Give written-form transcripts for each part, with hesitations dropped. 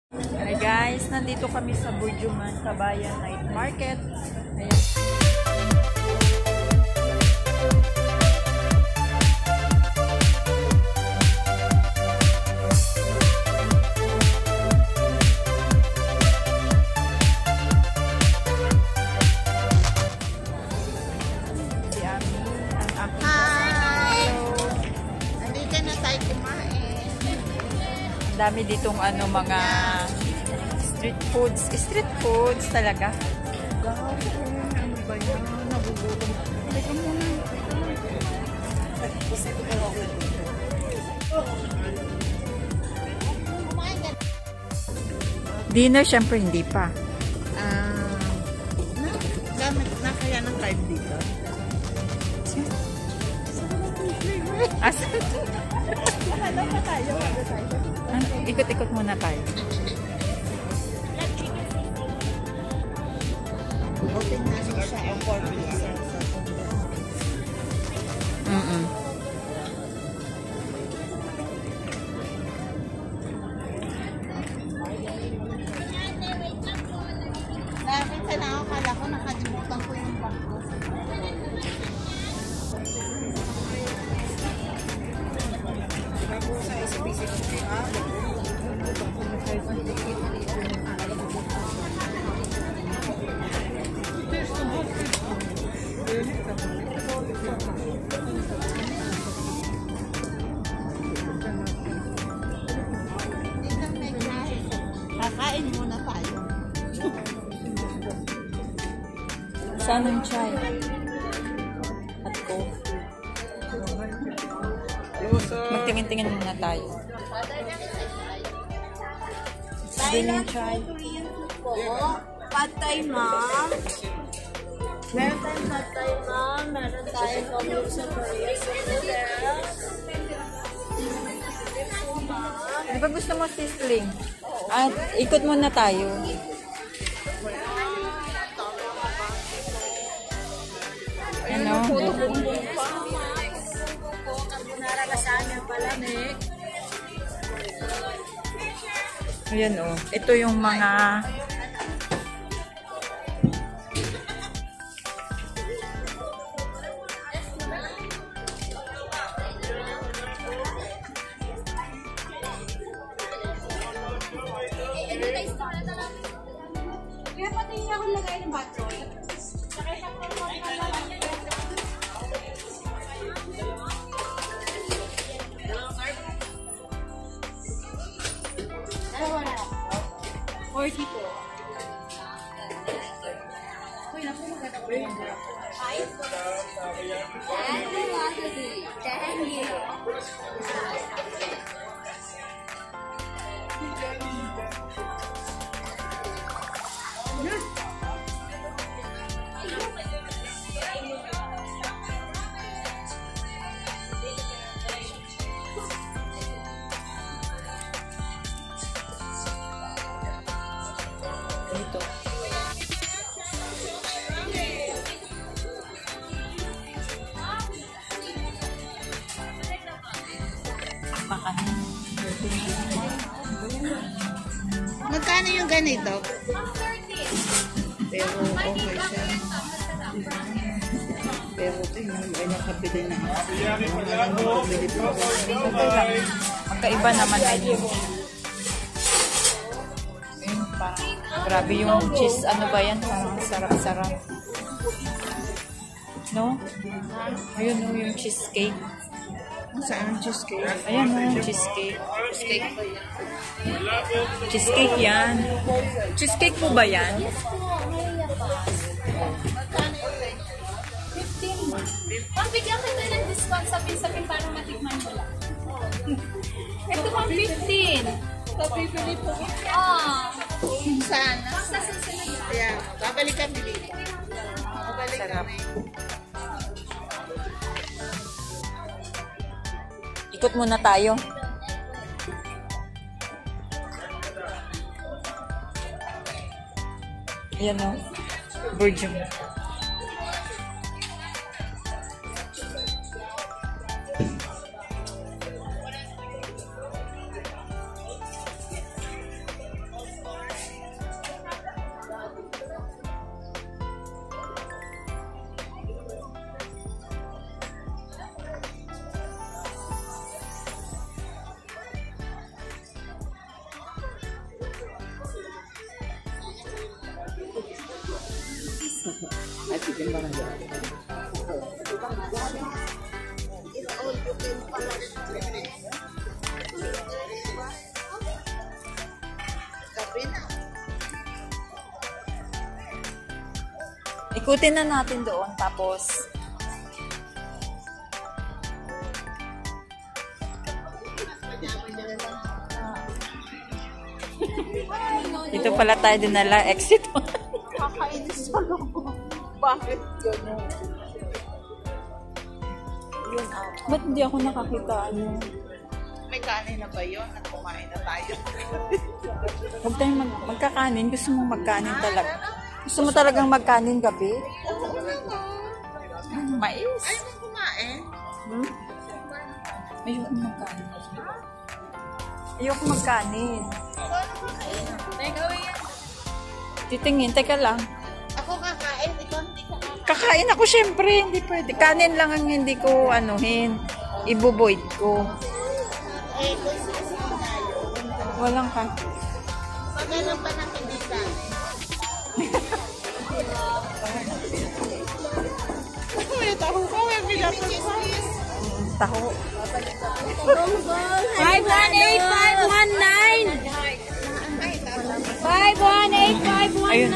Hi guys, nandito kami sa Burjuman Kabayan Night Market. Ayan. Si Ami, ang aking Hi! Nandito na tayo kumain. dami ditong mga street foods talaga. Ano ba yan? Nagugutom. Teka muna. Kumain ka. Dinner syempre hindi pa. Gamit na kaya ng card dito. Asan? Ikot-ikot muna tayo. Open namin siya ang 4 pieces. Minsan ako kala ko nakalimutan ko yung bag ko. Kakain muna tayo. Saan yung chai? At coffee. Magtingin-tingin muna tayo. Din yung chai. Pad Thai, ma'am. Meron tayong Pad Thai, ma'am. Meron tayong Korean sa Korea sa noodles. Di ba gusto mo sisling? At ikot muna tayo. Ano? Ayan o. Ito yung mga Kaya pati niya akong lagay ng batroy. ito. Magkano yung ganito? Pero okay siya. Pero tingnan ay nakabili na ako. Okay lang. Magkaiba naman ay yun. Ayun pa. Grabe yung cheese. Ano ba yan? Parang sarap-sarap. No? Ayun o, yung cheesecake. Saan cheesecake? Ayan o, cheesecake. Cheesecake ba yan? Cheesecake yan. Cheesecake po ba yan? 15 mo. Pagbigyan kita ng discount sa pin para matikman mo lang. Ito pang 15. Papipili po. Sana. Sa susunod. Kaya, babalik kami dito. Babalik Sarap. kami. Ikot muna tayo. Ayan o. Burjuman. Ay, chicken ba nandiyan? Ikutin na natin doon, tapos dito pala tayo dinala, exit. Kakainis sa logo. Bakit gano'n? Yun ako. Ba't hindi ako nakakita? Ano? May kanin na ba yun? At kumain na tayo. Huwag tayong magkakanin. Gusto mo magkanin talaga? Gusto mo talagang magkanin gabi? Mais? Ayaw mo kumain? Hmm? Ayoko magkanin. Ayoko magkanin. Nag-away yan. Titingin, teka lang. Ako kakain, ikaw hindi kakain. Kakain ako syempre, hindi pwede. Kanin lang ang hindi ko anuhin. Ibuboid ko. Eh, kung sino tayo. Walang ka. Pagano'n pa ng hindi kain. May taho ko, may pinapin ko. Taho. 518-519! 518-519! Ayun.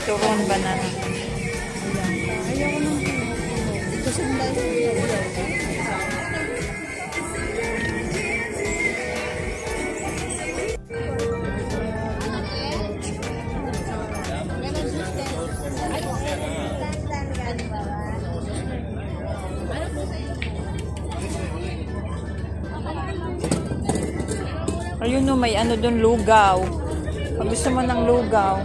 Turon banana. Ayun no, may ano doon, lugaw. Pag gusto mo ng lugaw.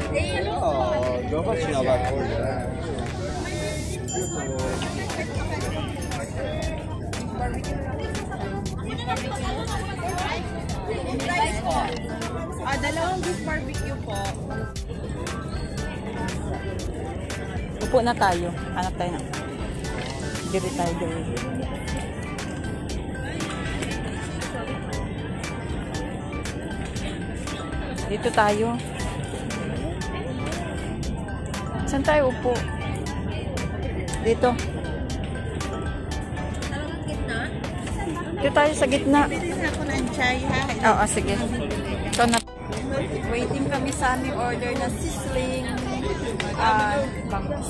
Dalawang beef barbecue po. Upo na tayo. Hanap tayo na. Diri tayo, diri. Dito tayo. Saan tayo upo? Dito. Dito tayo sa gitna. Pili na ako ng chai, ha? Oo, sige. Ito na. Waiting kami sa aming order na sizzling bangus.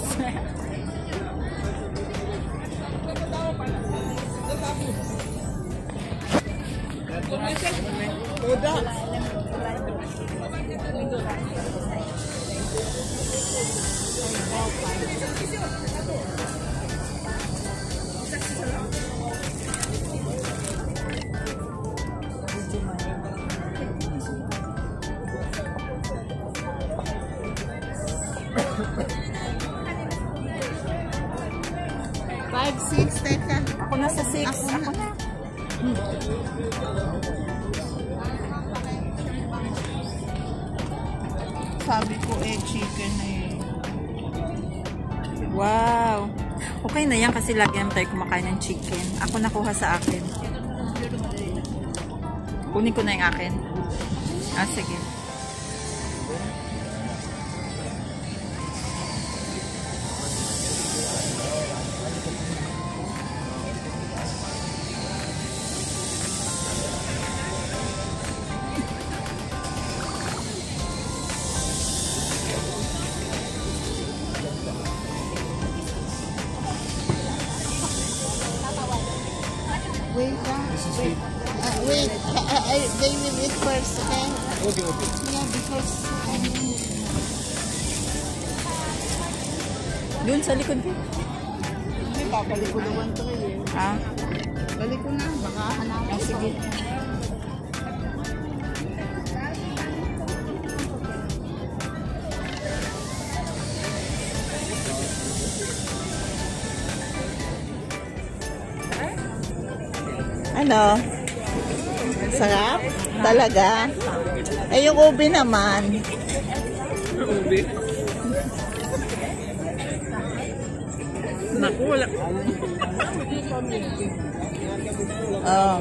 Five, six, teka. Ako na sa 6. Ako na. Sabi ko chicken na eh. Wow. Okay na yan kasi lagi naman tayo kumakain ng chicken. Ako nakuha sa akin. Kunin ko na yung akin. Ah, sige. Wait lang. Wait. They will eat first, okay? Okay, okay. Yeah, because Doon sa likod ko. hindi, babalik ko naman to eh. Ah, Balik ko na, baka hanapin. sige. Ano? Sarap? Talaga? Eh, yung ubi naman. Ubi. Naku, wala. Oh.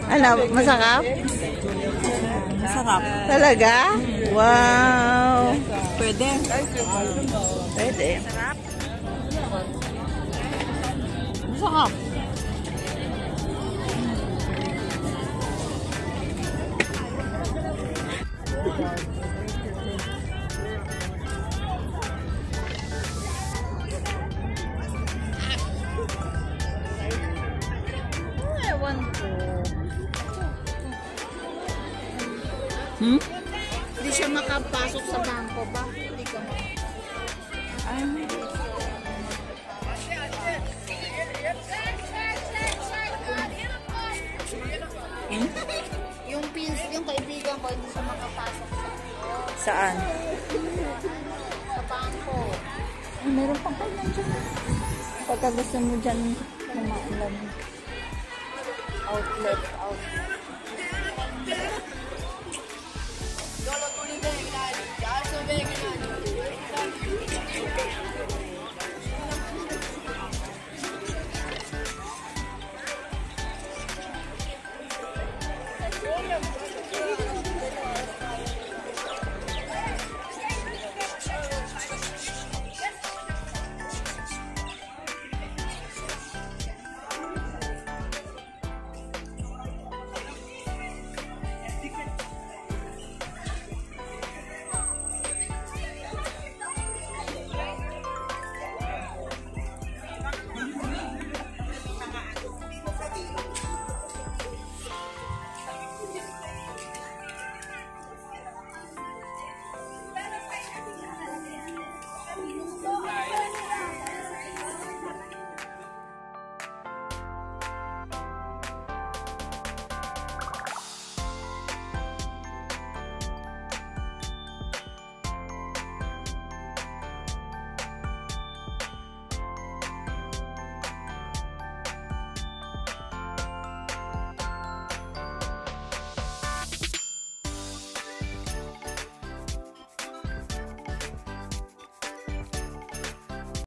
Ano, masarap? Masarap. Talaga? Wow! Pwede. Pwede. Masarap. Ewan ko. Hmm? Hindi siya makapasok sa bangko ba? Hindi ka yung kaibigan ko, hindi siya makapasok Saan? sa bangko. Ay, meron pang kailan dyan. Pagka gusto mo dyan, kumailan. Outlet.